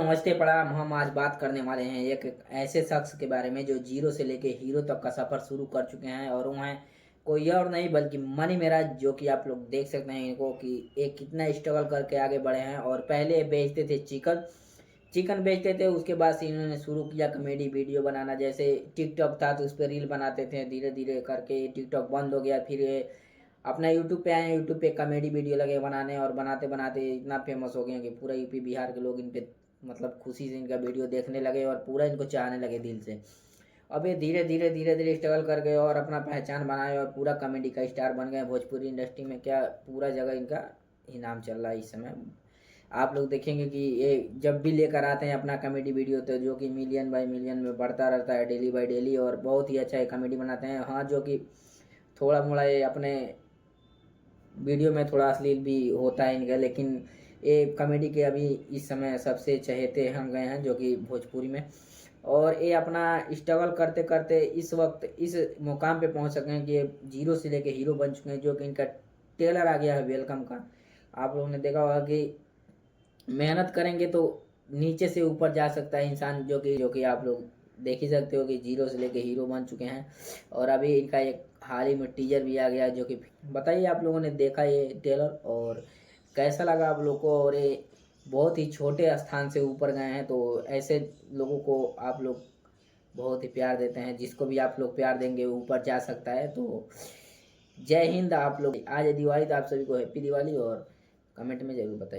नमस्ते प्रणाम। हम आज बात करने वाले हैं एक ऐसे शख्स के बारे में जो जीरो से लेके हीरो तक का सफर शुरू कर चुके हैं और वो हैं कोई और नहीं बल्कि मनी मेराज, जो कि आप लोग देख सकते हैं इनको कि एक कितना स्ट्रगल करके आगे बढ़े हैं। और पहले बेचते थे चिकन चिकन बेचते थे, उसके बाद से इन्होंने शुरू किया कॉमेडी वीडियो बनाना। जैसे टिकटॉक था तो उस पर रील बनाते थे, धीरे धीरे करके टिकटॉक बंद हो गया, फिर ये अपना यूट्यूब पे आए, यूट्यूब पे कॉमेडी वीडियो लगे बनाने और बनाते बनाते इतना फेमस हो गए कि पूरा यूपी बिहार के लोग इन पे मतलब खुशी से इनका वीडियो देखने लगे और पूरा इनको चाहने लगे दिल से। अब ये धीरे धीरे स्ट्रगल कर गए और अपना पहचान बनाए और पूरा कॉमेडी का स्टार बन गए। भोजपुरी इंडस्ट्री में क्या पूरा जगह इनका ही नाम चल रहा है इस समय। आप लोग देखेंगे कि ये जब भी लेकर आते हैं अपना कॉमेडी वीडियो तो जो कि मिलियन बाई मिलियन में बढ़ता रहता है डेली बाई डेली, और बहुत ही अच्छा कॉमेडी बनाते हैं। हाँ, जो कि थोड़ा मोड़ा ये अपने वीडियो में थोड़ा अश्लील भी होता है इनका, लेकिन ये कॉमेडी के अभी इस समय सबसे चहेते हम गए हैं जो कि भोजपुरी में। और ये अपना स्ट्रगल करते करते इस वक्त इस मुकाम पे पहुंच सके हैं कि ये जीरो से लेके हीरो बन चुके हैं, जो कि इनका ट्रेलर आ गया है वेलकम का। आप लोगों ने देखा होगा कि मेहनत करेंगे तो नीचे से ऊपर जा सकता है इंसान, जो कि आप लोग देख ही सकते हो कि जीरो से लेके हीरो बन चुके हैं। और अभी इनका एक हाल ही में टीजर भी आ गया, जो कि बताइए आप लोगों ने देखा ये ट्रेलर और कैसा लगा आप लोग को। और ये बहुत ही छोटे स्थान से ऊपर गए हैं, तो ऐसे लोगों को आप लोग बहुत ही प्यार देते हैं। जिसको भी आप लोग प्यार देंगे ऊपर जा सकता है। तो जय हिंद। आप लोग आज है दिवाली, तो आप सभी को हैप्पी दिवाली और कमेंट में जरूर बताइए।